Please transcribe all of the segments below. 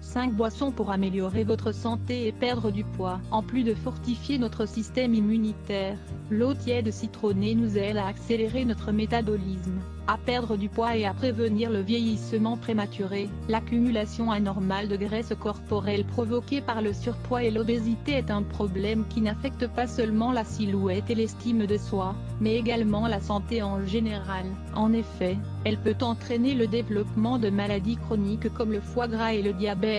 5 boissons pour améliorer votre santé et perdre du poids. En plus de fortifier notre système immunitaire, l'eau tiède citronnée nous aide à accélérer notre métabolisme, à perdre du poids et à prévenir le vieillissement prématuré. L'accumulation anormale de graisse corporelle provoquée par le surpoids et l'obésité est un problème qui n'affecte pas seulement la silhouette et l'estime de soi, mais également la santé en général. En effet, elle peut entraîner le développement de maladies chroniques comme le foie gras et le diabète,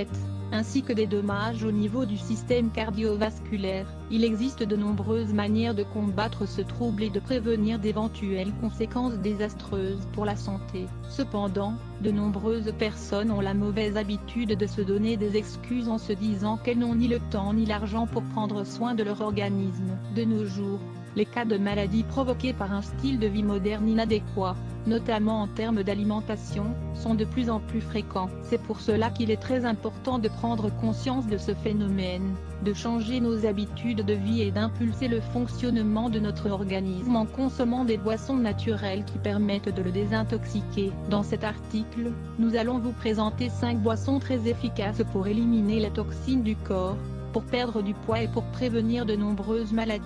ainsi que des dommages au niveau du système cardiovasculaire. Il existe de nombreuses manières de combattre ce trouble et de prévenir d'éventuelles conséquences désastreuses pour la santé. Cependant, de nombreuses personnes ont la mauvaise habitude de se donner des excuses en se disant qu'elles n'ont ni le temps ni l'argent pour prendre soin de leur organisme. De nos jours, les cas de maladies provoquées par un style de vie moderne inadéquat, notamment en termes d'alimentation, sont de plus en plus fréquents. C'est pour cela qu'il est très important de prendre conscience de ce phénomène, de changer nos habitudes de vie et d'impulser le fonctionnement de notre organisme en consommant des boissons naturelles qui permettent de le désintoxiquer. Dans cet article, nous allons vous présenter 5 boissons très efficaces pour éliminer les toxines du corps, pour perdre du poids et pour prévenir de nombreuses maladies.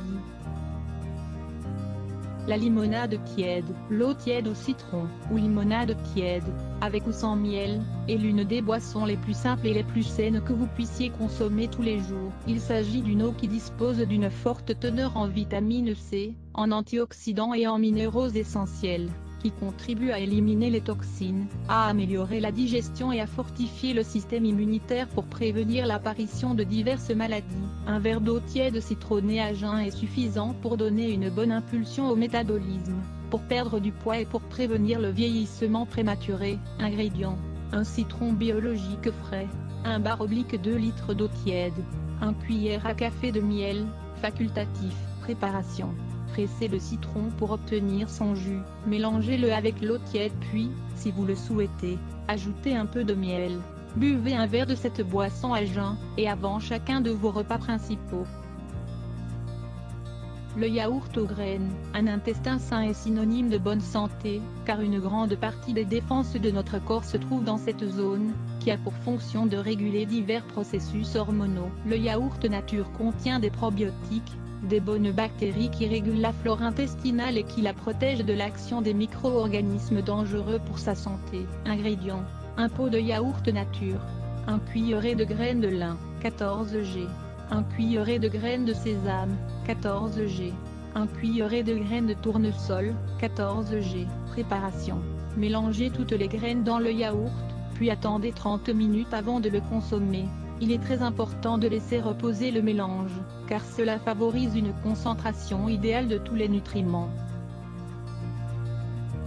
La limonade tiède. L'eau tiède au citron, ou limonade tiède, avec ou sans miel, est l'une des boissons les plus simples et les plus saines que vous puissiez consommer tous les jours. Il s'agit d'une eau qui dispose d'une forte teneur en vitamine C, en antioxydants et en minéraux essentiels, qui contribuent à éliminer les toxines, à améliorer la digestion et à fortifier le système immunitaire pour prévenir l'apparition de diverses maladies. Un verre d'eau tiède citronnée à jeun est suffisant pour donner une bonne impulsion au métabolisme, pour perdre du poids et pour prévenir le vieillissement prématuré. Ingrédients: un citron biologique frais, un bar/2 litres d'eau tiède, 1 cuillère à café de miel, facultatif. Préparation: pressez le citron pour obtenir son jus, mélangez-le avec l'eau tiède puis, si vous le souhaitez, ajoutez un peu de miel. Buvez un verre de cette boisson à jeun, et avant chacun de vos repas principaux. Le yaourt aux graines. Un intestin sain est synonyme de bonne santé, car une grande partie des défenses de notre corps se trouve dans cette zone, qui a pour fonction de réguler divers processus hormonaux. Le yaourt nature contient des probiotiques, des bonnes bactéries qui régulent la flore intestinale et qui la protègent de l'action des micro-organismes dangereux pour sa santé. Ingrédients: un pot de yaourt nature, 1 cuillerée de graines de lin, 14 g, 1 cuillerée de graines de sésame, 14 g, 1 cuillerée de graines de tournesol, 14 g. Préparation: mélangez toutes les graines dans le yaourt, puis attendez 30 minutes avant de le consommer. Il est très important de laisser reposer le mélange, car cela favorise une concentration idéale de tous les nutriments.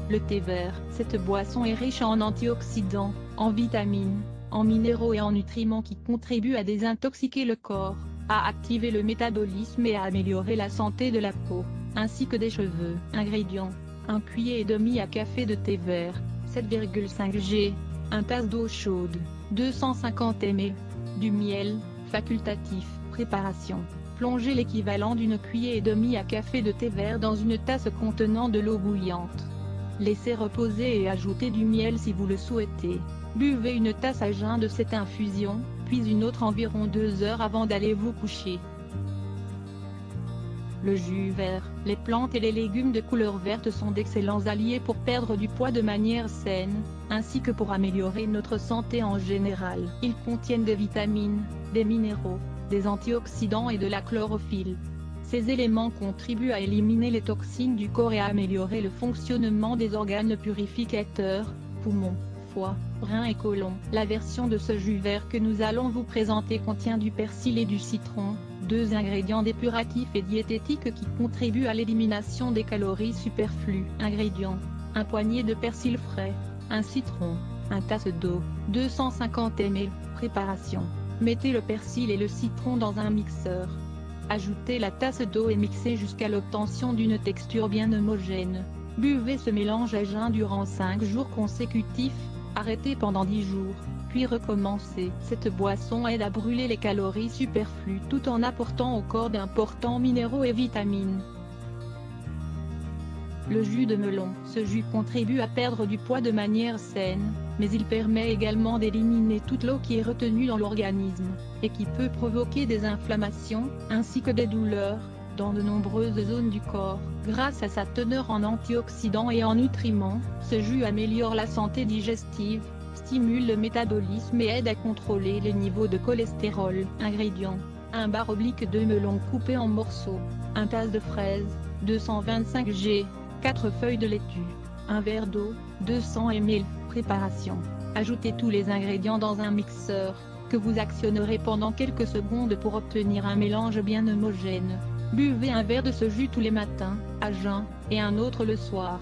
Le thé vert. Cette boisson est riche en antioxydants, en vitamines, en minéraux et en nutriments qui contribuent à désintoxiquer le corps, à activer le métabolisme et à améliorer la santé de la peau, ainsi que des cheveux. Ingrédients: 1 cuillère et demie à café de thé vert, 7,5 g, 1 tasse d'eau chaude, 250 ml, du miel, facultatif. Préparation: plongez l'équivalent d'une cuillère et demie à café de thé vert dans une tasse contenant de l'eau bouillante. Laissez reposer et ajoutez du miel si vous le souhaitez. Buvez une tasse à jeun de cette infusion, puis une autre environ 2 heures avant d'aller vous coucher. Le jus vert. Les plantes et les légumes de couleur verte sont d'excellents alliés pour perdre du poids de manière saine, ainsi que pour améliorer notre santé en général. Ils contiennent des vitamines, des minéraux, des antioxydants et de la chlorophylle. Ces éléments contribuent à éliminer les toxines du corps et à améliorer le fonctionnement des organes purificateurs, poumons, foie, reins et côlon. La version de ce jus vert que nous allons vous présenter contient du persil et du citron, 2 ingrédients dépuratifs et diététiques qui contribuent à l'élimination des calories superflues. Ingrédients: un poignet de persil frais, un citron, 1 tasse d'eau, 250 ml. Préparation: mettez le persil et le citron dans un mixeur. Ajoutez la tasse d'eau et mixez jusqu'à l'obtention d'une texture bien homogène. Buvez ce mélange à jeun durant 5 jours consécutifs, arrêtez pendant 10 jours, puis recommencez. Cette boisson aide à brûler les calories superflues tout en apportant au corps d'importants minéraux et vitamines. Le jus de melon. Ce jus contribue à perdre du poids de manière saine, mais il permet également d'éliminer toute l'eau qui est retenue dans l'organisme, et qui peut provoquer des inflammations, ainsi que des douleurs, dans de nombreuses zones du corps. Grâce à sa teneur en antioxydants et en nutriments, ce jus améliore la santé digestive, stimule le métabolisme et aide à contrôler les niveaux de cholestérol. Ingrédients: 1 bar oblique de melon coupé en morceaux, 1 tasse de fraises, 225 g, 4 feuilles de laitue, 1 verre d'eau, 200 ml. Préparation: ajoutez tous les ingrédients dans un mixeur, que vous actionnerez pendant quelques secondes pour obtenir un mélange bien homogène. Buvez un verre de ce jus tous les matins, à jeun, et un autre le soir.